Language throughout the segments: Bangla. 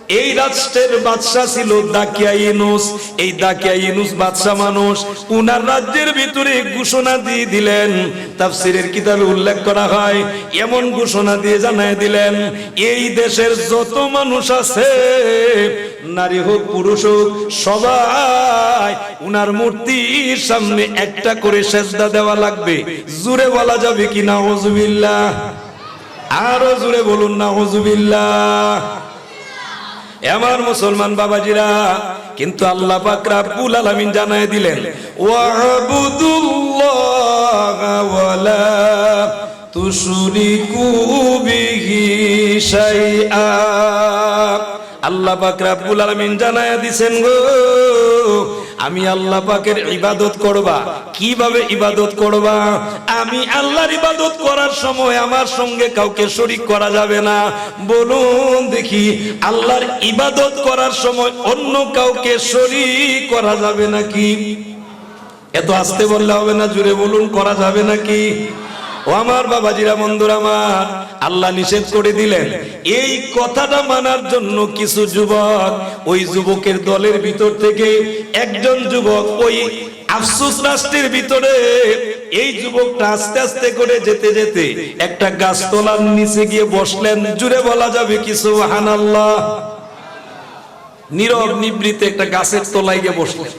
এই রাষ্ট্রের বাদশা ছিল দাকিয়া ইউনুস। এই দাকিয়া ইউনুস বাদশা মানুষ, উনার রাজ্যের ভিতরে ঘোষণা দিয়ে দিলেন, তাফসীরের কিতাবে উল্লেখ করা হয়, এমন ঘোষণা দিয়ে জানায় দিলেন, এই দেশের যত মানুষ আছে, নারী হোক পুরুষ হোক, সবাই উনার মূর্তির সামনে একটা করে সেজদা দেওয়া লাগবে। জোরে বলা যাবে কি নাউজুবিল্লাহ? আরো জোরে বলুন নাউজুবিল্লাহ। আমার মুসলমান বাবাজিরা, কিন্তু আল্লাহ পাক রব্বুল আলামিন জানায় দিলেন, ওয়াবুদুল্লাহ ওয়ালা তুশরিকু বিহি শাইআ। আল্লাহ পাক রব্বুল আলামিন জানায় দিবেন গো, আমি আল্লাহ পাকের ইবাদত করবা। কিভাবে ইবাদত করবা? আমি আল্লাহর ইবাদত করার সময় আমার সঙ্গে কাউকে শরীক করা যাবে না। বলুন দেখি, আল্লাহর ইবাদত করার সময় অন্য কাউকে শরীক করা যাবে নাকি? এত আস্তে বললে হবে না, জোরে বলুন, করা যাবে নাকি? ও আমার বাবাজিরা, বন্ধুরা আমার, আল্লাহ নিষেধ করে দিলেন। এই কথাটা মানার জন্য কিছু যুবক, ওই যুবকের দলের ভিতর থেকে একজন যুবক ওই আফসোস রাষ্ট্রের ভিতরে, এই যুবকটা আস্তে আস্তে করে যেতে যেতে একটা গাছতলার নিচে গিয়ে বসলেন। জুড়ে বলা যাবে কি সুবহানাল্লাহ? নীরব নিবৃতে একটা গাছের তলায় গিয়ে বসলেন।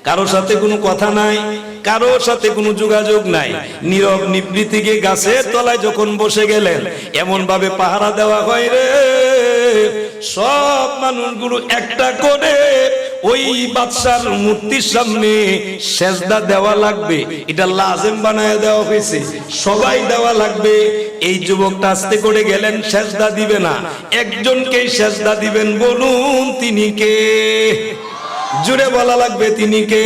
কারো সাথে কোনো কথা নাই, কারো সাথে কোনো যোগাযোগ নাই, নীরব নিবৃত্তি গিয়ে গাছের তলায় যখন বসে গেলেন, এমন ভাবে পাহারা দেওয়া হয় রে, সব মানুষগুলো একটা করে ওই বাদশার মূর্তির সামনে সেজদা দেওয়া লাগবে, এটা লাজেম বানায় দেওয়া হয়েছে, সবাই দেওয়া লাগবে। এই যুবকটা আস্তে করে গেলেন, সেজদা দিবে না, একজনকেই সেজদা দিবেন। বলুন তিনি কে? জুড়ে বলা লাগবে, তিনি কে?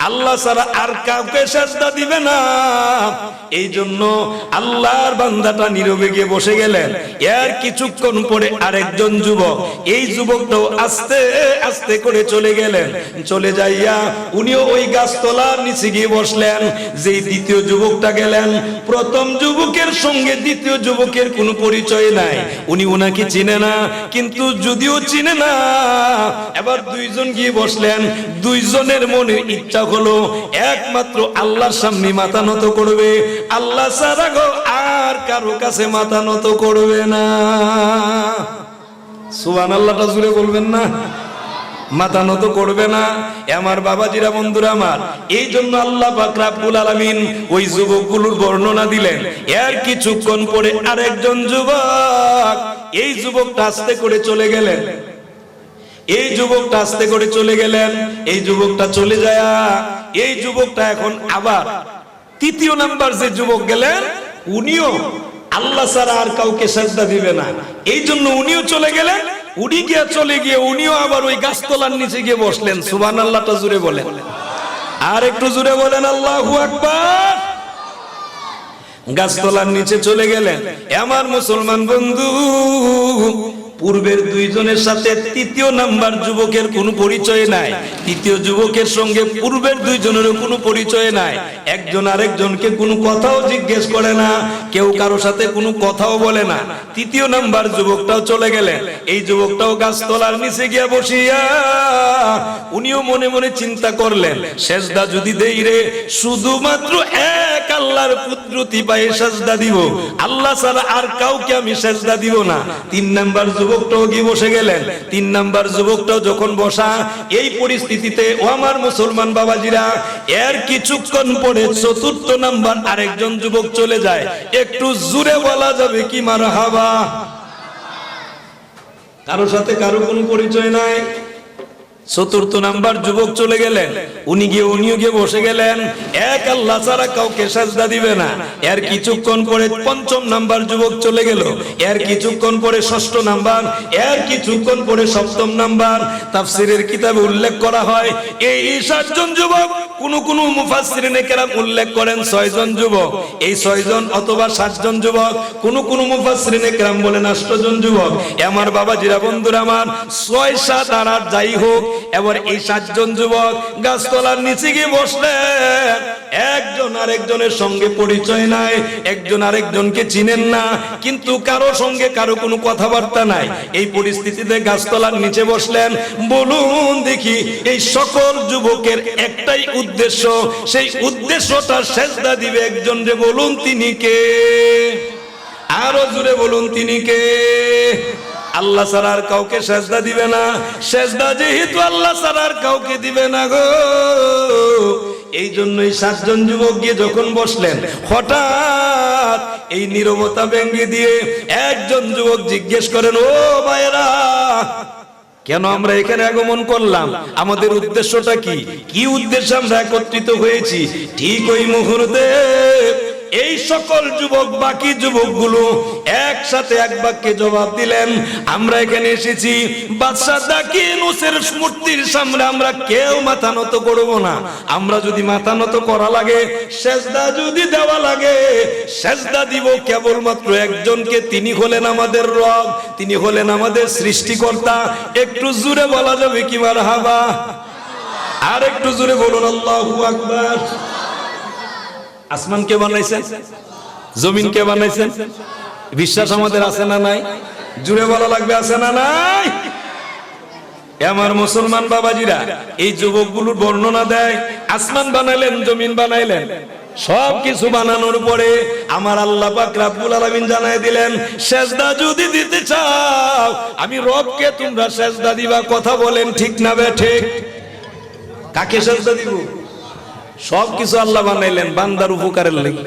আল্লাহ ছাড়া আর কাউকে সেজদা দিবে না। এই জন্য আল্লাহর বান্দাটা নীরবে গিয়ে বসে গেলেন। এর কিছুক্ষণ পরে আরেকজন যুবক, এই যুবকটাও আস্তে আস্তে করে চলে গেলেন। চলে যাইয়া উনিও ওই গাছতলার নিচে গিয়ে বসলেন। যেই দ্বিতীয় যুবকটা গেলেন, প্রথম যুবকের সঙ্গে দ্বিতীয় যুবকের কোনো পরিচয় নাই, উনি ওনাকে চিনে না। কিন্তু যদিও চিনে না, এবার দুইজন গিয়ে বসলেন। দুইজনের মনের ইচ্ছা হলো একমাত্র আল্লাহর সামনে মাথা নত করবে, আল্লাহ ছাড়া গো আর কারো কাছে মাথা নত করবে না। সুবহানাল্লাহটা জুড়ে বলবেন না? মাথা নত করবে না। আমার বাবাজিরা, বন্ধুরা আমার, এই জন্য আল্লাহ পাক রব্বুল আলামিন ওই যুবকগুলোর বর্ণনা দিলেন। এর কিছুক্ষণ পরে আরেকজন যুবক, এই যুবকটা আস্তে করে চলে গেলেন। এই যুবকটা আস্তে করে চলে গেলেন। এই যুবকটা চলে যায়, এই যুবকটা এখন আবার তৃতীয় নাম্বার যে যুবক গেলেন, উনিও আল্লাহ ছাড়া আর কাউকে সেজদা দিবে না। এই জন্য উনিও চলে গেলেন। উনি গিয়ে চলে গিয়ে উনিও আবার ওই গাছতলার নিচে গিয়ে বসলেন। সুবহানাল্লাহটা জুড়ে বলেন, আর একটু জুড়ে বলেন আল্লাহু আকবার। গাছতলার নিচে চলে গেলেন। আমার মুসলমান বন্ধু, পূর্বের দুইজনের সাথে তৃতীয় নাম্বার যুবকের কোনো পরিচয় নাই। তৃতীয় যুবকের সঙ্গে পূর্বের দুইজনেরও কোনো পরিচয় নাই। একজন আরেকজনকে কোনো কথাও জিজ্ঞেস করে না, কেউ কারো সাথে কোনো কথাও বলে না। তৃতীয় নাম্বার যুবকটাও চলে গেলেন। এই যুবকটাও গাছতলার নিচে গিয়ে বসিয়া উনিও মনে মনে চিন্তা করলেন, সেজদা যদি দেই রে, শুধুমাত্র এক আল্লাহর কুদরতি পায়ে সেজদা দিব, আল্লাহ ছাড়া আর কাউকে আমি সেজদা দিব না। তিন নাম্বার যুবকটাও গিয়ে বসে গেলেন। তিন নাম্বার যুবকটাও যখন বসা, এই পরিস্থিতিতে ও আমার মুসলমান বাবাজিরা, এর কিছুক্ষণ পরে চতুর্থ নাম্বার আরেকজন যুবক চলে যায়। একটু জোরে বলা যাবে কি মারহাবা? কারো সাথে কারো কোনো পরিচয় নাই। চতুর্থ নাম্বার যুবক চলে গেলেন। উনিও গিয়ে বসে গেলেন। এক আল্লাহ ছাড়া কাউকে সেজদা দিবে না। এর কিছুক্ষণ পরে পঞ্চম নাম্বার যুবক চলে গেল। এর কিছুক্ষণ পরে ষষ্ঠ নাম্বার, এর কিছুক্ষণ পরে সপ্তম নাম্বার। তাফসীরের কিতাবে উল্লেখ করা হয়, এই সাতজন যুবক কোন মুফাসসিরিনে কেরাম উল্লেখ করেন 6 জন যুবক, এই 6 জন অথবা 7 জন যুবক, কোন মুফাসসিরিনে কেরাম বলেন 8 জন যুবক। আমার বাবাজিরা, বন্ধুরা আমার, 6, 7 আর 8 যাই হোক, এবার এই 7 জন যুবক গাছতলার নিচে গিয়ে বসলেন। একজন আরেকজনের সঙ্গে পরিচয় নাই, একজন আরেকজনকে চিনেন না, কিন্তু কারো সঙ্গে কারো কোনো কথাবার্তা নাই। এই পরিস্থিতিতে গাছতলার নিচে বসলেন। বলুন দেখি, এই সকল যুবকের একটাই উদ্দেশ্য, সেই উদ্দেশ্যটা সেজদা দিবে একজন, যে বলুন তিনি কে? আরো জোরে বলুন তিনি কে? আল্লাহ ছাড়া আর কাউকে সেজদা দিবে না। সেজদা যেহেতু আল্লাহ ছাড়া আর কাউকে দিবে না গো, এই জন্যই 7 জন যুবক গিয়ে যখন বসলেন, হঠাৎ এই নীরবতা ভেঙে দিয়ে একজন যুবক জিজ্ঞেস করেন, ও ভাইরা, কেন আমরা এখানে আগমন করলাম? আমাদের উদ্দেশ্যটা কি? কি উদ্দেশ্যে আমরা একত্রিত হয়েছি? ঠিক ওই মুহূর্তে এই সকল যুবক, বাকি যুবকগুলো একসাথে এক বাক্যে জবাব দিলেন, আমরা এখানে এসেছি বাদশা দাকিয়ানুসের মূর্তির সামনে আমরা কেউ মাথা নত করব না। আমরা যদি মাথা নত করা লাগে, সেজদা যদি দেওয়া লাগে, সেজদা দিব কেবলমাত্র একজনকে, তিনি হলেন আমাদের রব, তিনি হলেন আমাদের সৃষ্টিকর্তা। একটু জোরে বলা যাবে কি মারহাবা? আর একটু জোরে বলুন আল্লাহু আকবার। আসমান কে বানাইছেন? জমিন কে বানাইছেন? বিশ্বাস আমাদের আছে না নাই? জুড়ে বলা লাগবে, আছে না নাই? আমার মুসলমান বাবাজিরা, এই যুবকগুলোর বর্ণনা দেয়, আসমান বানাইলেন, জমিন বানাইলেন, সব কিছু বানানোর পরে আমার আল্লাহ পাক রব্বুল আলামিন জানায় দিলেন, সেজদা যদি দিতে চাও আমি রবকে তোমরা সেজদা দিবা। কথা বলেন ঠিক না বেঠিক? কাকে সেজদা দিব? সব কিছু আল্লাহ বানাইলেন বান্দার উপকারের লাগি।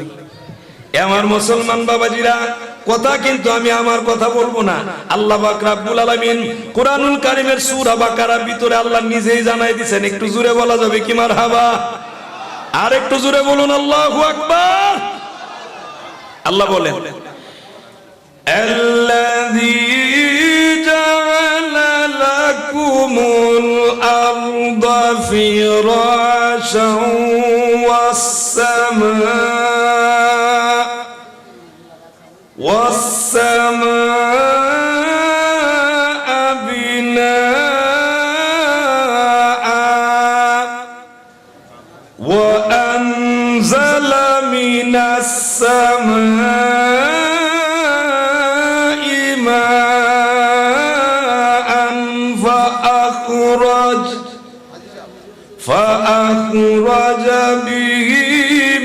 আমার মুসলমান বাবাজিরা, কথা কিন্তু আমি আমার কথা বলবো না, আল্লাহ পাক রব্বুল আলামিন কুরআনুল কারীমের সূরা বাকারার ভিতরে আল্লাহ নিজেই জানাই দিয়েছেন। একটু জোরে বলা যাবে কি মারহাবা? আর একটু জোরে বলুন আল্লাহু আকবার। আল্লাহ বলেন, আল্লাযী জাআলা লাকুমুল আরদা ফিরাশান والسماء بناء وأنزل من السماء ماء فأخرج به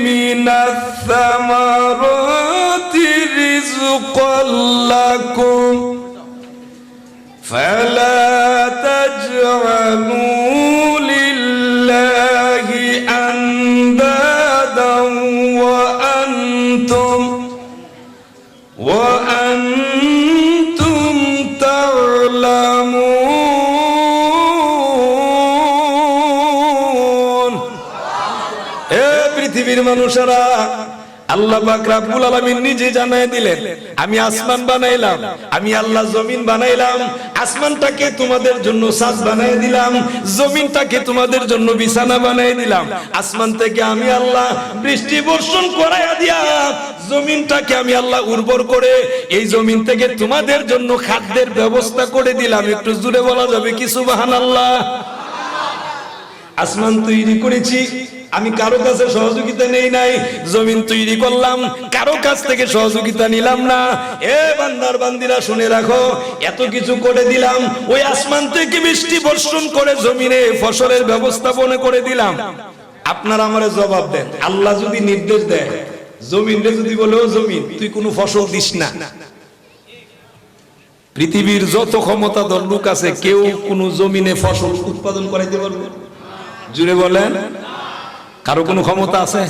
من الثمرات رزقا لكم فلا تجعلوا لله أندادا وأنتم تعلمون। পৃথিবীর মানুষেরা, আল্লাহ পাক রব্বুল আলামিন নিজে জানায় দিলেন, আমি আসমান বানাইলাম, আমি আল্লাহ জমিন বানাইলাম। আসমানটাকে তোমাদের জন্য ছাদ বানাই দিলাম, জমিনটাকে তোমাদের জন্য বিছানা বানাই দিলাম। আসমান থেকে আমি আল্লাহ বৃষ্টি বর্ষণ করাইয়া দিয়া জমিনটাকে আমি আল্লাহ উর্বর করে এই জমিন থেকে তোমাদের জন্য খাদ্যের ব্যবস্থা করে দিলাম। একটু জোরে বলা যাবে কি সুবহানাল্লাহ? আসমান তৈরি করেছি, আমি কারো কাছে সহযোগিতা নেই নাই। জমিন তৈরি করলাম, কারো কাছ থেকে সহযোগিতা নিলাম না। এ বান্দার বান্দিরা শুনে রাখো, এত কিছু করে দিলাম, ওই আসমান থেকে বৃষ্টি বর্ষণ করে জমিনে ফসলের ব্যবস্থাপনা করে দিলাম। আপনারা আমারে জবাব দেন, আল্লাহ যদি নির্দেশ দেয়, জমিনে যদি বলে ও জমিন তুই কোনো ফসল দিস না, পৃথিবীর যত ক্ষমতাধর লোক আছে কেউ কোনো জমিনে ফসল উৎপাদন করাইতে পারবে? জুড়ে বলেন, কারো কোনো ক্ষমতা আছে?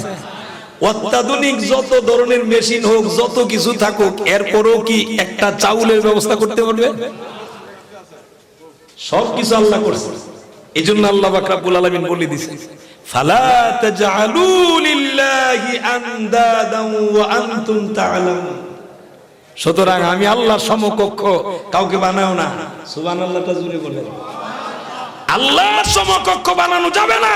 অত্যাধুনিক যত ধরনের মেশিন হোক, যত কিছু থাকুক, এরপরও কি একটা চাউলের ব্যবস্থা করতে পারবে? সবকিছু আল্লাহ করছে। এই জন্য আল্লাহ পাক রব্বুল আলামিন বলে দিয়েছেন, ফালা তাজআলু লিল্লাহি আনদাদান ওয়া আনতুম তা'লামুন। সুতরাং আমি আল্লাহর সমকক্ষ কাউকে বানাও না। সুবহানাল্লাহটা জোরে বলেন। আল্লাহর সমকক্ষ বানানো যাবে না।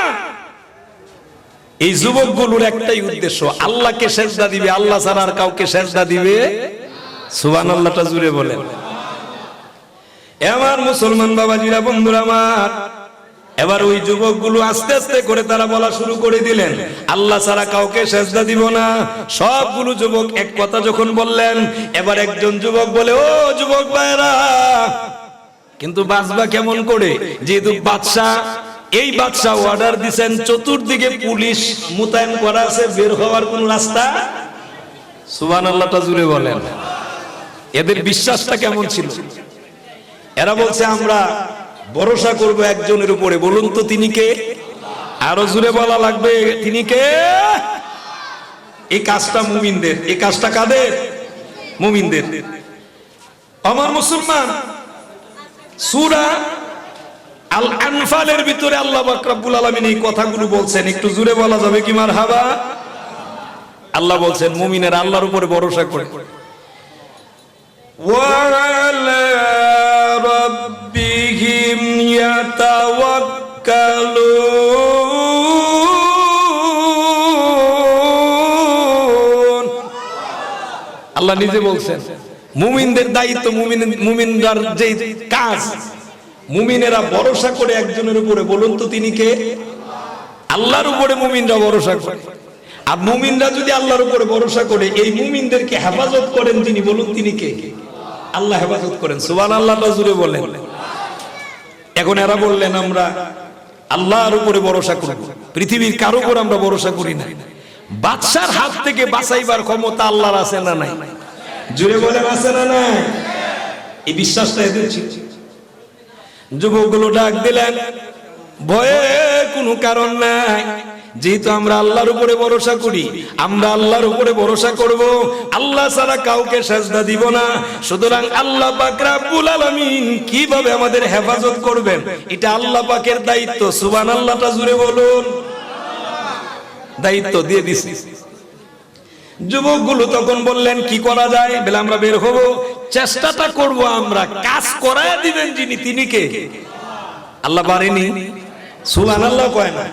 এই যুবকগুলোর একটাই উদ্দেশ্য, আল্লাহকে সেজদা দিবে, আল্লাহ ছাড়া আর কাউকে সেজদা দিবে। সুবহানাল্লাহটা জুড়ে বলেন। আমার মুসলমান বাবাজিরা, বন্ধুরা আমার, এবার ওই যুবকগুলো আস্তে আস্তে করে তারা বলা শুরু করে দিলেন, আল্লাহ ছাড়া কাউকে সেজদা দিব না। সবগুলো যুবক এক কথা যখন বললেন, এবার একজন যুবক বলে, ও যুবক ভাইরা, কিন্তু বাঁচবা কেমন করে? যেহেতু বাদশা, এই বাদশা অর্ডার দিবেন, চতুর্দিকে পুলিশ মোতায়েন করা আছে, বের হওয়ার কোন রাস্তা। সুবহানাল্লাহটা জুড়ে বলেন। এদের বিশ্বাসটা কেমন ছিল? এরা বলছে, আমরা ভরসা করব একজনের উপরে। বলুন তো তিনি কে? আরো জুড়ে বলা লাগবে, তিনি কে? এই কাজটা মুমিনদের। এই কাজটা কাদের? মুমিনদের। আমার মুসলমান, সূরা আল আনফালের ভিতরে আল্লাহ পাক রব্বুল আলামিন এই কথাগুলো বলছেন। একটু জুড়ে বলা যাবে কি মারহাবা? আল্লাহ বলছেন, মুমিনেরা আল্লাহর উপরে ভরসা করে। ওয়ালা রাব্বিহিম ইয়াতাওয়াক্কালুন। আল্লাহ নিজে বলছেন মুমিনদের দায়িত্ব, মুমিনদের যে কাজ, মুমিনেরা ভরসা করে একজনের উপরে। বলুন তো তিনি কে? আল্লাহর উপরে মুমিনরা ভরসা করে। আর মুমিনরা যদি আল্লাহর উপরে ভরসা করে, এই মুমিনদেরকে হেফাজত করেন তিনি। বলুন তিনি কে? আল্লাহ হেফাজত করেন। সুবহানাল্লাহ জুড়ে বলেন। এখন এরা বললেন, আমরা আল্লাহর উপরে ভরসা করি, পৃথিবীর কারো উপর আমরা ভরসা করি না। বাদশার হাত থেকে বাঁচাইবার ক্ষমতা আল্লাহর আছে না নাই? জুড়ে বলেন, আছে না নাই? এই বিশ্বাসটা এদের ছিল। যুবকগুলো ডাক দিলেন, ভয়ে কোনো কারণ নাই, যেহেতু আমরা আল্লাহর উপরে ভরসা করি, আমরা আল্লাহর উপরে ভরসা করব, আল্লাহ ছাড়া কাউকে সেজদা দিব না। সুতরাং আল্লাহ পাক রব্বুল আলামিন কিভাবে আমাদের হেফাজত করবেন, এটা আল্লাহ পাকের দায়িত্ব। সুবহানাল্লাহটা জুড়ে বলুন। দায়িত্ব দিয়ে দিছি। যুবকগুলো তখন বললেন, কি করা যায়? বলে, আমরা বের হব, চেষ্টাটা করব আমরা। কাজ করায় দিবেন যিনি, তিনি কে? আল্লাহ পারেনি? সুবহানাল্লাহ কয় না?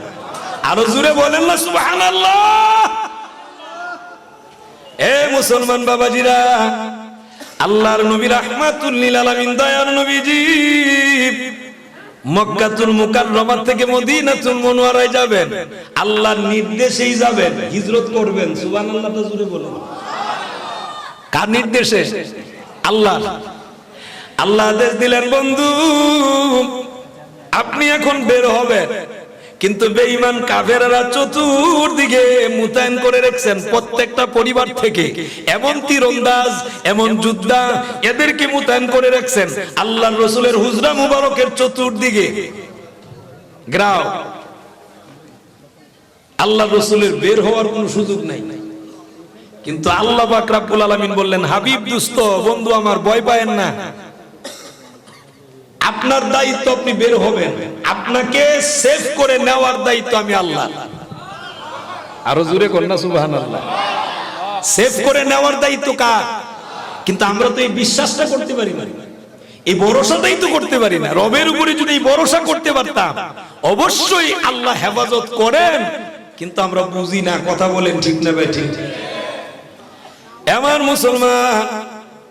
আরো জোরে বলেন না সুবহানাল্লাহ। এ মুসলমান বাবাজিরা, আল্লাহর নবী রাহমাতুল লিল আলামিন, দয়ার নবীজি মক্কাতুল মুকাররমা থেকে মদিনাতুল মুনওয়ারায় যাবেন, আল্লাহর নির্দেশেই যাবেন, হিজরত করবেন। সুবহানাল্লাহটা জোরে বলেন। কার নির্দেশে? আল্লাহ। আল্লাহ আদেশ দিলেন, বন্ধু আপনি এখন বের হবেন, কিন্তু বেঈমান কাফেররা চতুর্দিকে মোতায়েন করে রেখেছেন। প্রত্যেকটা পরিবার থেকে এমন তীরন্দাজ, এমন যোদ্ধা, এদেরকে মোতায়েন করে রেখেছেন। আল্লাহর রাসূলের হুজরা মুবারকের চতুর্দিকে গ্রাও। আল্লাহর রাসূলের বের হওয়ার কোনো সুযোগ নাই। কিন্তু আল্লাহ পাক রব্বুল আলামিন বললেন, হাবিব, দোস্ত, বন্ধু আমার, ভয় পায়েন না, আপনার দায়িত্ব, আপনি বের হবেন, আপনাকে সেভ করে নেওয়ার দায়িত্ব আমি আল্লাহ। আরো জোরে কর না সুবহানাল্লাহ। সেভ করে নেওয়ার দায়িত্ব কার? কিন্তু আমরা তো এই বিশ্বাসটা করতে পারি না, এই ভরসাটাই তো করতে পারি না। রবের উপরে যদি এই ভরসা করতে পারতাম, অবশ্যই আল্লাহ হেফাজত করেন, কিন্তু আমরা বুঝি না। কথা বলেন ঠিক না ভাই? ঠিক। আমার মুসলমান,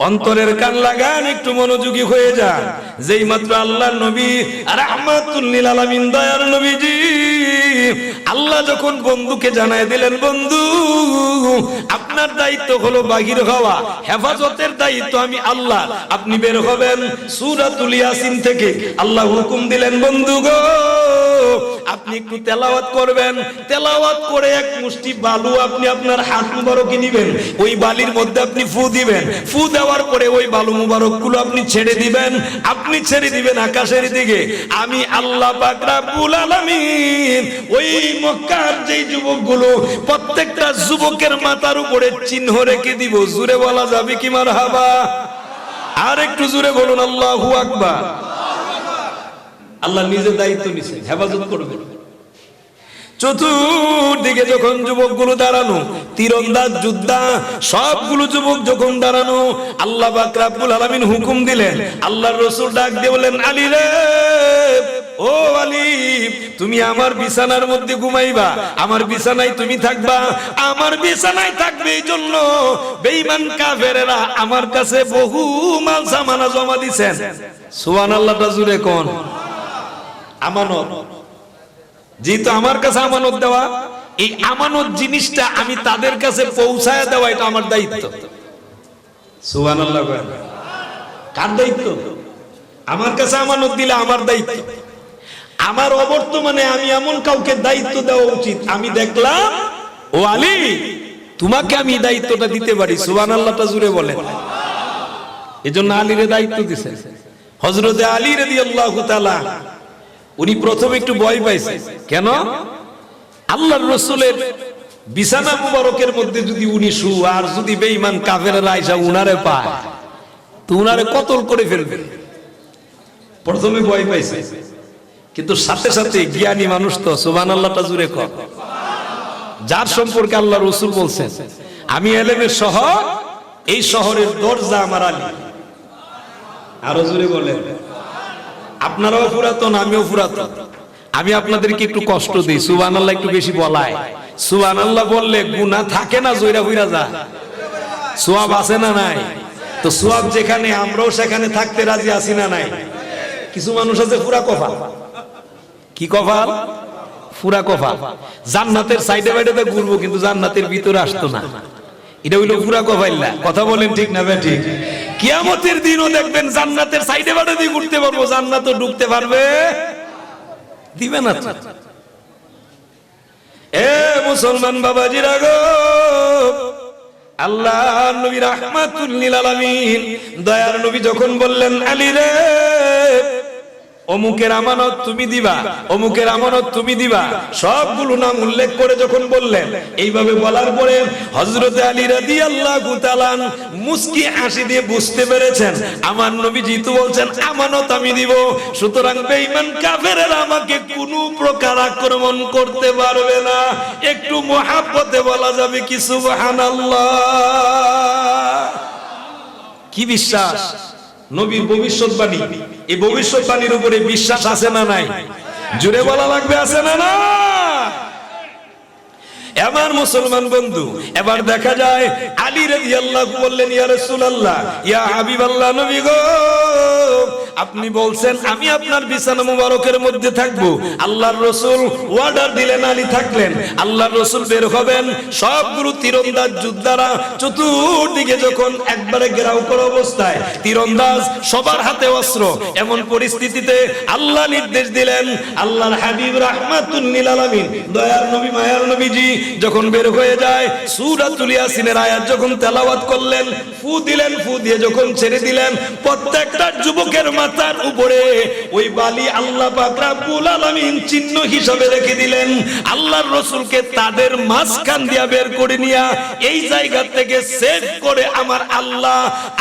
অন্তরের কান লাগান, একটু মনোযোগী হয়ে যান। যেই মাত্র আল্লাহর নবী রাহমাতুল লিল আলামিন, দয়ার নবীজি, আল্লাহ যখন বন্ধুকে জানায় দিলেন, বন্ধু আপনার দায়িত্ব হলো বাহির হওয়া, হেফাজতের দায়িত্ব আমি আল্লাহ, আপনি বের হবেন। সূরাতুল ইয়াসিন থেকে আল্লাহ হুকুম দিলেন, বন্ধু গো আপনি একটু তেলাওয়াত করবেন। তেলাওয়াত করে এক মুষ্টি বালু আপনি আপনার হাত মুবারকে নিবেন, ওই বালির মধ্যে আপনি ফু দিবেন। ফু দেওয়ার পরে ওই বালু মুবারকগুলো আপনি ছেড়ে দিবেন। আপনি ছেড়ে দিবেন আকাশের দিকে। আমি আল্লাহ পাক রব্বুল আলামিন ওই মক্কার যেই যুবকগুলো, প্রত্যেকটা যুবকের মাথার উপরে চিহ্ন রেখে দিব। জোরে বলা যাবে কি মারহাবা? আর একটু জোরে বলুন আল্লাহু আকবার। আল্লাহ নিজে দায়িত্ব নিছেন, হেফাজত করবেন। চতুর্দিকে যখন যুবকগুলো দাঁড়ানো, তীরন্দাজ যোদ্ধা সবগুলো যুবক যখন দাঁড়ানো, আল্লাহ পাক রব্বুল আলামিন হুকুম দিলেন। আল্লাহর রাসূল ডাক দিয়ে বলেন, আলী রে, ও ও আলী, তুমি আমার বিছানার মধ্যে ঘুমাইবা, আমার বিছানায় তুমি থাকবা, আমার বিছানায় থাকবে। এই জন্য বেঈমান কাফেরেরা আমার কাছে বহু মাল সামানা জমা দিছেন। সুবহানাল্লাহটা জুড়ে কোন? আমানত, যেহেতু আমার কাছে আমানত দেওয়া, এই আমানত জিনিসটা আমি তাদের কাছে পৌঁছায় দেওয়া, এটা আমার দায়িত্ব। সুবহানাল্লাহ। কার দায়িত্ব? আমার কাছে আমানত দিলে আমার দায়িত্ব। আমার অবর্তমানে আমি এমন কাউকে দায়িত্ব দেওয়া উচিত, আমি দেখলাম ও আলী তোমাকে আমি দায়িত্বটা দিতে পারি। সুবহানাল্লাহটা জুড়ে বলেন। এজন্য আলীর দায়িত্ব দিয়েছেন হযরতে আলী রাদিয়াল্লাহু তাআলা। উনি প্রথমে একটু ভয় পাইছেন। কেন? আল্লাহর রাসূলের বিছানা মুবারকের মধ্যে যদি উনি শু, আর যদি বেঈমান কাফেররা আইসা উনারে পায় তো উনারে কতল করে ফেলবে। প্রথমে ভয় পাইছে, কিন্তু সাথে সাথে জ্ঞানী মানুষ তো, সুবহানাল্লাহটা জুড়ে কর, যার সম্পর্কে আল্লাহ রাসূল বলছেন আমি এলেমের শহর, এই শহরের দরজা আমার আলী। আরো জোরে বলেন। আপনারাও পুরাতন, আমিও পুরাতন, আমি আপনাদেরকে একটু কষ্ট দিই। সুবহানাল্লাহ একটু বেশি বলায়। সুবহানাল্লাহ বললে গুনাহ থাকে না, জয়রা হইরা যায়, সওয়াব আছে না নাই? তো সওয়াব যেখানে, আমরাও সেখানে থাকতে রাজি আছি না নাই? কিছু মানুষ আছে পুরা কফাল। কি কফাল? পুরা কফাল। জান্নাতের সাইডে বাইডে ঘুরবো, কিন্তু জান্নাতের ভিতরে আসতো না। এটা হইলো পুরা কফাইল্লা। কথা বলেন ঠিক না বেঠিক? কিয়ামতের দিনও দেখবেন জান্নাতের সাইডে বাইডে দিয়ে ঘুরতে পারবো, জান্নাতও ঢুকতে পারবে দিবে না। এ মুসলমান বাবাজিরা গো, আল্লাহ নবী রাহমাতুল লিল আলামিন দয়ার নবী যখন বললেন আলী রে, অমুকের আমানত তুমি দিবা, অমুকের আমানত তুমি দিবা, সবগুলো নাম উল্লেখ করে যখন বললেন, এইভাবে বলার পরে হযরতে আলী রাদিয়াল্লাহু তাআলা মুস্কি হাসি দিয়ে বুঝতে পেরেছেন আমার নবী যেহেতু বলছেন আমানত আমি দিব, সুতরাং বেঈমান কাফেররা আমাকে কোনো প্রকার আক্রমণ করতে পারবে না। একটু মুহাব্বতে বলা যাবে কি সুবহানাল্লাহ। কি বিশ্বাস! নবীর ভবিষ্যৎবাণী, এই ভবিষ্যৎবাণীর উপরে বিশ্বাস আছে না নাই? জুড়ে বলা লাগবে, আছে না না? আমার মুসলমান বন্ধু, এবার দেখা যায় আলী রাদিয়াল্লাহু বললেন ইয়া রাসূলুল্লাহ, ইয়া হাবিবাল্লাহ, নবী গো আপনি বলছেন আমি আপনার বিছানা মুবারকের মধ্যে থাকবো। আল্লাহর রাসূল অর্ডার দিলেন, আলী থাকলেন। আল্লাহর রাসূল বের হবেন, সবগুলো তীরন্দাজ যোদ্ধারা চতুর্দিকে যখন একবারে ঘেরাও করা অবস্থায়, তীরন্দাজ সবার হাতে অস্ত্র, এমন পরিস্থিতিতে আল্লাহ নির্দেশ দিলেন, আল্লাহর হাবিব রাহমাতুল লিল আলামিন দয়ার নবী মায়ার নবীজি যখন বের হয়ে যায়, সূরাতুল ইয়াসিনের আয়াত যখন তেলাওয়াত করলেন, ফু দিলেন, ফু দিয়ে যখন ছেড়ে দিলেন, প্রত্যেকটা যুবকের মাথার উপরে ওই বালি আল্লাহ পাক রব্বুল আলামিন চিহ্ন হিসেবে রেখে দিলেন। আল্লাহর রাসূলকে তাদের মাঝখান দিয়া বের করে নিয়া এই জায়গা থেকে সেভ করে আমার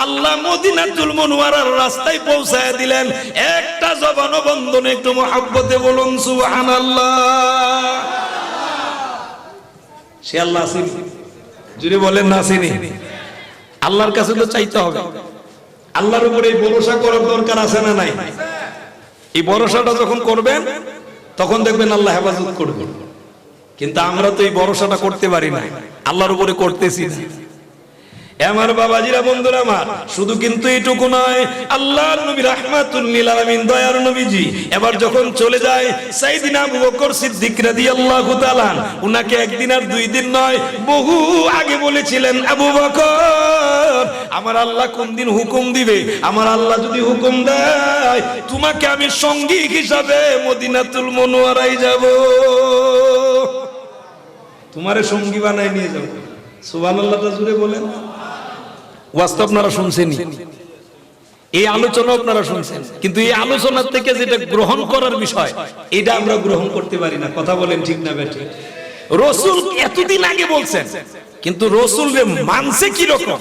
আল্লাহ মদিনাতুল মুনওয়ারার রাস্তায় পৌঁছায় দিলেন। একটা জবান বন্ধন, একটু মুহাব্বতে বলুন সুবহানাল্লাহ। সে আল্লাহ আসেনি, জুড়ে বলেন না আসেনি? আল্লাহর কাছে তো চাইতে হবে। আল্লাহর উপরে এই ভরসা করার দরকার আছে না নাই? এই ভরসাটা যখন করবেন তখন দেখবেন আল্লাহ হেফাজত করবে। কিন্তু আমরা তো এই ভরসাটা করতে পারি না, আল্লাহর উপরে করতেছি না। আমার বাবাজিরা, বন্ধুরা আমার, শুধু কিন্তু এইটুকু নয়, আল্লাহর নবী রাহমাতুল লিল আলামিন দয়ার নবীজি এবার যখন চলে যায়, সাইয়েদনা আবু বকর সিদ্দিক রাদিয়াল্লাহু তাআলা উনাকে একদিন আর দুই দিন নয়, বহু আগে বলেছিলেন, আবু বকর আমার আল্লাহ কোন দিন হুকুম দিবে, আমার আল্লাহ যদি হুকুম দেয় তোমাকে আমি সঙ্গী হিসাবে মদিনাতুল মুনওয়ারায় যাব, তোমারে সঙ্গী বানায় নিয়ে যাব। সুবহানাল্লাহটা জুড়ে বলেন। ওয়াস্ত আপনারা শুনছেনই, এই আলোচনা আপনারা শুনছেন, কিন্তু এই আলোচনার থেকে যেটা গ্রহণ করার বিষয়, এটা আমরা গ্রহণ করতে পারি না। কথা বলেন ঠিক না বেঠিক? রাসূল এতদিন আগে বলছেন, কিন্তু রাসূলকে মানছে কি রকম,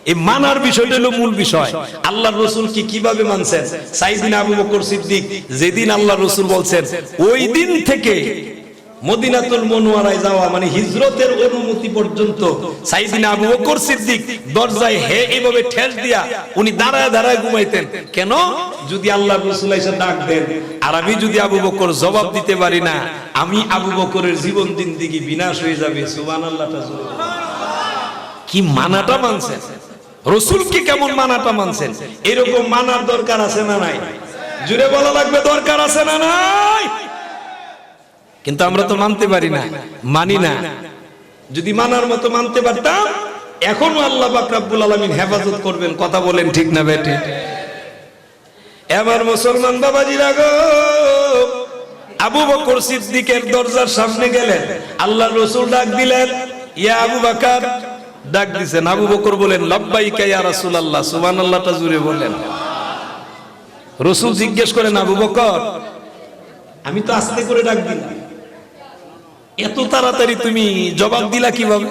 এই মানার বিষয়টা হলো মূল বিষয়। আল্লাহর রাসূল কিভাবে মানছেন? সাইয়েদনা আবু বকর সিদ্দিক যেদিন আল্লাহর রাসূল বলছেন, ওই দিন থেকে মদিনাতুল মুনওয়ারায় যাওয়া মানে হিজরতের অনুমতি পর্যন্ত সাইয়েদনা আবু বকর সিদ্দিক দরজায় হে এইভাবে ঠেস দিয়া উনি দাঁড়ায় দাঁড়ায় ঘুমাইতেন। কেন? যদি আল্লাহ রাসূল এসে ডাক দেন আর আমি যদি আবু বকর জবাব দিতে পারি না, আমি আবু বকরের জীবন জিন্দেগি বিনাশ হয়ে যাবে। সুবহানাল্লাহ। কি মানাটা মানছেন রাসূলকে, কেমন মানাটা মানছেন, এরকম মানার দরকার আছে না নাই? জুড়ে বলা লাগবে, দরকার আছে না নাই? কিন্তু আমরা তো মানতে পারি না, মানি না। যদি মানার মতো মানতে পারতাম এখনো আল্লাহ পাক রব্বুল আলামিন হেফাজত করবেন। কথা বলেন ঠিক না বেঠিক? এবার মুসলমান বাবাজিরা গো, আবু বকর সিদ্দিকের দরজার সামনে গেলেন, আল্লাহর রাসূল ডাক দিলেন, ইয়া আবু বকর। ডাক দিছেন, আবু বকর বলেন লাব্বাইকা ইয়া রাসূলুল্লাহ। সুবহানাল্লাহটা জুড়ে বলেন। রাসূল জিজ্ঞেস করেন, আবু বকর আমি তো আস্তে করে ডাক দিলাম, এত তাড়াতাড়ি তুমি জবাব দিলা কিভাবে?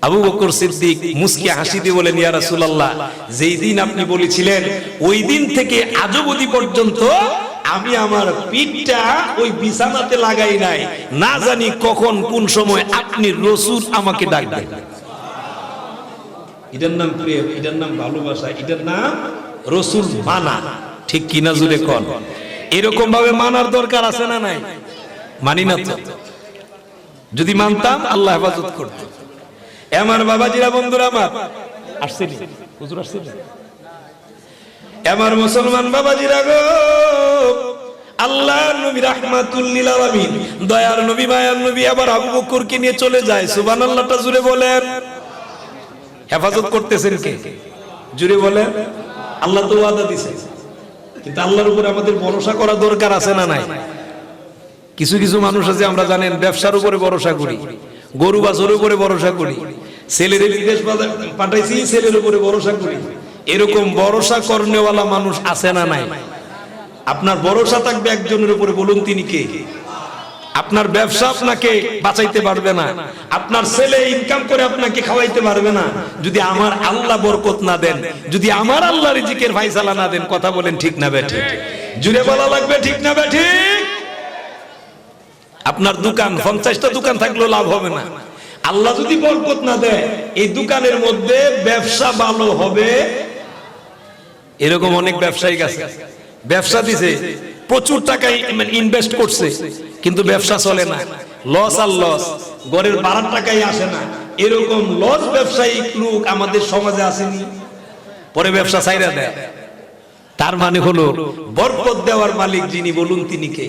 আবু বকর সিদ্দিক মুস্কি হাসি দিয়ে বলেন, ইয়া রাসূলুল্লাহ, যেই দিন আপনি বলেছিলেন ওই দিন থেকে আজ অবধি পর্যন্ত আমি আমার পিঠটা ওই বিছানাতে লাগাই নাই, না জানি কখন কোন সময় আপনি রাসূল আমাকে ডাকবেন। এটার নাম প্রেম, এটার নাম ভালোবাসা, এটার নাম রাসূল মানা। ঠিক কিনা জুড়ে কোন? এরকম ভাবে মানার দরকার আছে না নাই? মানি না তো। যদি মানতাম আল্লাহ হেফাজত করত। আমার বাবাজিরা, বন্ধুরা আমার, আসছেন হুজুর, আসছেন আমার মুসলমান বাবাজিরা গো, আল্লাহর নবী রাহমাতুল লিল আলামিন, দয়ার নবী, মায়ার নবী আবার আবু বকরকে নিয়ে চলে যায়। সুবহানাল্লাহটা জুড়ে বলেন। হেফাজত করতেছেন কে? জুড়ে বলেন। আল্লাহ তো ওয়াদা দিয়েছে, কিন্তু আল্লাহর উপরে আমাদের ভরসা করা দরকার আছে না নাই? কিছু কিছু মানুষ আছে, আমরা জানেন ব্যবসার উপরে ভরসা করি, গরু বাছুরের উপরে ভরসা করি, ছেলের বিদেশ পাঠাইছি ছেলের উপরে ভরসা করি। এরকম ভরসা করনেওয়ালা মানুষ আছে না নাই? আপনার ভরসা থাকবে একজনের উপরে, বলুন তিনি কে? আপনার ব্যবসা আপনাকে বাঁচাইতে পারবে না, আপনার ছেলে ইনকাম করে আপনাকে খাওয়াইতে পারবে না যদি আমার আল্লাহ বরকত না দেন, যদি আমার আল্লাহ রিজিকের ফায়সালা না দেন। কথা বলেন ঠিক না বেঠিক? জুড়ে বলা লাগবে ঠিক না বেঠিক? আপনার দোকান 50টা দোকান থাকলেও লাভ হবে না, আল্লাহ যদি বরকত না দেয় এই দোকানের মধ্যে ব্যবসা ভালো হবে। এরকম অনেক ব্যবসায়ী আছে, ব্যবসা দিছে, প্রচুর টাকা ইনভেস্ট করছে, কিন্তু ব্যবসা চলে না, লস আর লস, ঘরের ভাড়ার টাকাই আসে না। এরকম লস ব্যবসায়িক লোক আমাদের সমাজে আসেনি, পরে ব্যবসা ছাইরা দেয়। তার মানে হলো বরকত দেওয়ার মালিক যিনি, বলুন তিনি কে?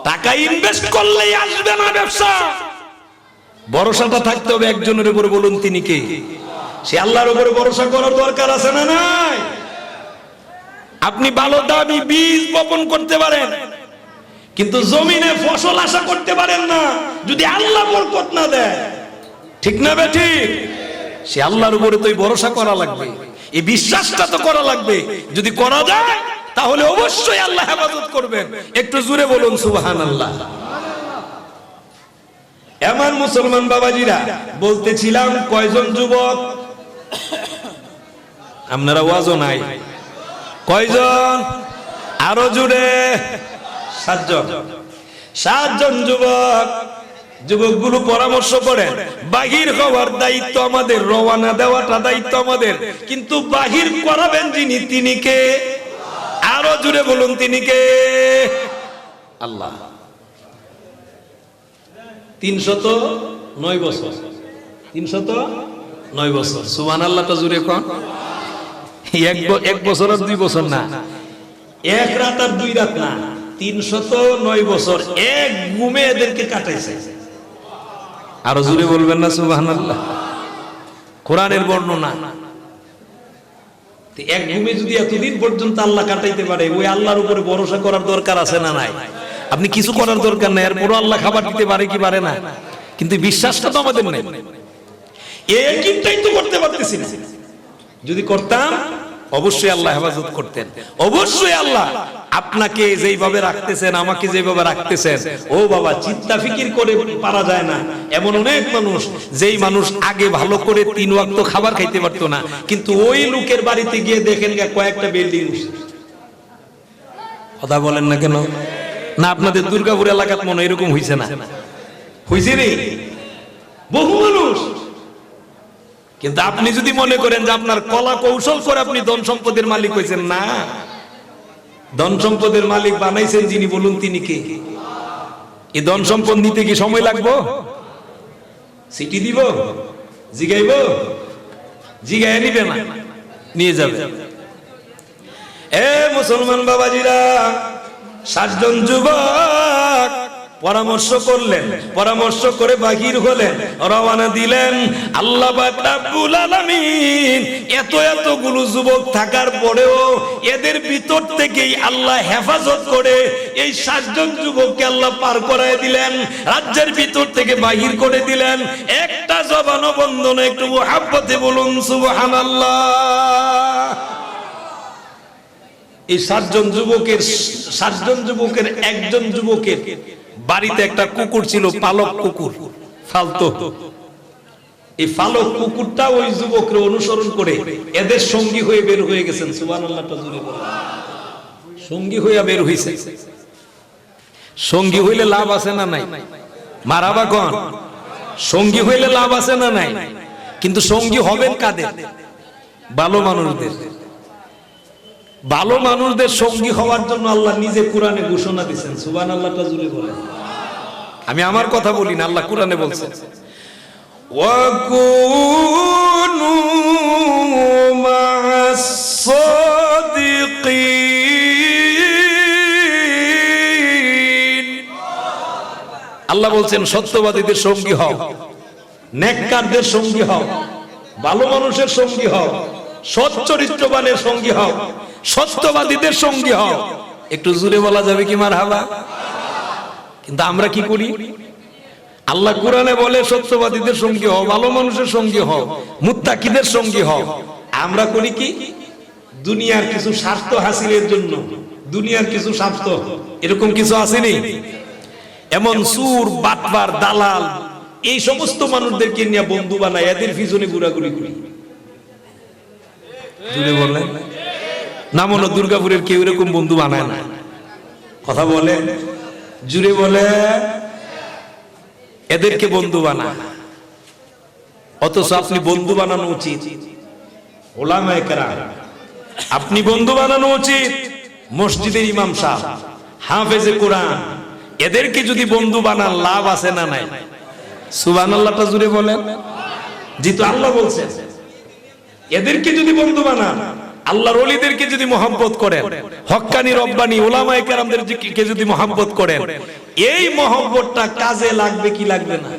টাকা ইনভেস্ট করলেই আসবে না ব্যবসা, ভরসাটা থাকতে হবে একজনের উপরে, বলুন তিনি কে? সে আল্লাহর উপরে ভরসা করার দরকার আছে না নাই? আপনি ভালো দামি বীজ বপন করতে পারেন, কিন্তু জমিনে ফসল আশা করতে পারেন না যদি আল্লাহ বরকত না দেয়। ঠিক না বেঠিক? সে আল্লাহর উপরে তো ভরসা করা লাগবে, এই বিশ্বাসটা তো করা লাগবে। যদি করা যায় তাহলে অবশ্যই আল্লাহ হেফাজত করবেন। একটু জোরে বলুন সুবহানাল্লাহ। এমন মুসলমান বাবাজিরা, বলতেছিলাম কয়জন যুবক? আপনারা ওয়াজও নাই, কয়জন? আরো জুড়ে 7 জন। 7 জন যুবক। যুবকগুলো পরামর্শ করেন, বাহির হওয়ার দায়িত্ব আমাদের, রওনা দেওয়াটা দায়িত্ব আমাদের, কিন্তু বাহির করাবেন যিনি তিনি কে? আরো জুড়ে বলুন তিনি কে? আল্লাহ। 309 বছর, 309 বছর। সুবহানাল্লাহটা জুড়ে কোন? এক বছর আর 2 বছর না, এক রাত আর 2 রাত না, 309 বছর এক ঘুমে এদেরকে কাটাইছে। আরো জোরে বলবেন না সুবহানাল্লাহ? কোরআনের বর্ণনা। এক ঘুমে যদি এতদিন পর্যন্ত আল্লাহ কাটাইতে পারে, ওই আল্লাহর উপরে ভরসা করার দরকার আছে না নাই? আপনি কিছু করার দরকার নাই, এরপরও আল্লাহ খাবার দিতে পারে কি পারে না, কিন্তু বিশ্বাসটা তো আমাদের নেই। এই চিন্তাই তো করতে পারতেছি না। যদি করতাম অবশ্যই আল্লাহ হেফাজত করতেন। অবশ্যই আল্লাহ আপনাকে যেইভাবে রাখতেছেন, আমাকে যেইভাবে রাখতেছেন, ও বাবা চিন্তা ফিকির করে পারা যায় না। এমন অনেক মানুষ, যেই মানুষ আগে ভালো করে 3 ওয়াক্ত খাবার খাইতে পারতো না, কিন্তু ওই লোকের বাড়িতে গিয়ে দেখেন কয়েকটা বিল্ডিং। কথা বলেন না কেন? না আপনাদের দুর্গাপুর এলাকাত মনে এরকম হইছে না? হইছে রে, বহু মানুষ। কিন্তু আপনি যদি মনে করেন যে আপনার কলা কৌশল করে আপনি ধন সম্পদের মালিক হইছেন, না, ধন সম্পদের মালিক বানাইছেন যিনি, বলুন তিনি কে? এই ধন সম্পদ নিতে কি সময় লাগবে? সিটি দিব, জিগাইব, জিগায় নিবে না, নিয়ে যাবে। এ মুসলমান বাবাজিরা, 60 জন যুবক পরামর্শ করলেন, পরামর্শ করে বাহির হলেন, রওনা দিলেন। আল্লাহ পাক রব্বুল আলামিন এতগুলো যুবক থাকার পরেও এদের ভিতর থেকেই আল্লাহ হেফাজত করে এই 60 জন যুবককে আল্লাহ পার করায় দিলেন, রাজ্যের ভিতর থেকে বাহির করে দিলেন। একটা জবানও বন্ধ না। একটু মুহাব্বতে বলুন সুবহানাল্লাহ। এই 60 জন যুবকের একজন যুবকের বাড়িতে একটা কুকুর ছিল, পালক কুকুর, ফালতু। এই পালক কুকুরটা ওই যুবককে অনুসরণ করে এদের সঙ্গী হয়ে বের হয়ে গেছেন। সুবহানাল্লাহটা জুড়ে বলেন। সঙ্গী হইয়া বের হইছে। সঙ্গী হইলে লাভ আছে না নাই? মারাবা কোন? সঙ্গী হইলে লাভ আছে না নাই? কিন্তু সঙ্গী হবেন কাদের? ভালো মানুষদের। ভালো মানুষদের সঙ্গী হওয়ার জন্য আল্লাহ নিজে কোরআনে ঘোষণা দিয়েছেন। সুবহানাল্লাহটা জুড়ে বলেন। আমি আমার কথা বলি না, আল্লাহ কোরআনে বলছেন, ওয়াকুনু মা'আস সাদিকিন। আল্লাহ বলছেন সত্যবাদীদের সঙ্গী হও, নেককারদের সঙ্গী হও, ভালো মানুষের সঙ্গী হও, সৎ চরিত্রবানের সঙ্গী হও, সত্যবাদীদের সঙ্গী হও। একটু জোরে বলা যাবে কি মারহাবা? কিন্তু আমরা কি করি? আল্লাহ কোরআনে বলে সত্যবাদীদের সঙ্গী হও, ভালো মানুষের সঙ্গী হও, মুত্তাকিদের সঙ্গী হও। আমরা করি কি? দুনিয়ার কিছু স্বার্থ হাসিলের জন্য, দুনিয়ার কিছু স্বার্থ, এরকম কিছু আসেনি? এমন সুর, বাটবার, দালাল, এই সমস্ত মানুষদেরকে নিয়ে বন্ধু বানায়, এদের পিছনে ঘোরাঘুরি করি। জুড়ে বলেন না? মনে দুর্গাপুরের কেউ এরকম বন্ধু বানায় না। কথা বলে, জুড়ে বলে, এদেরকে বন্ধু বানায়। অথচ আপনি বন্ধু বানানো উচিত ওলামায়ে কেরাম, আপনি বন্ধু বানানো উচিত মসজিদের ইমাম সাহেব, হাফেজে কোরআন। এদেরকে যদি বন্ধু বানান লাভ আছে না নাই? সুবহানাল্লাহটা জুড়ে বলেন। যেহেতু আল্লাহ বলছেন এদেরকে যদি বন্ধু বানান, আল্লাহর ওলিদেরকে যদি মহব্বত করেন, হক্কানি রব্বানি উলামায়ে কেরামদেরকে যদি মহব্বত করেন, এই মহব্বতটা কাজে লাগবে কি লাগবে না?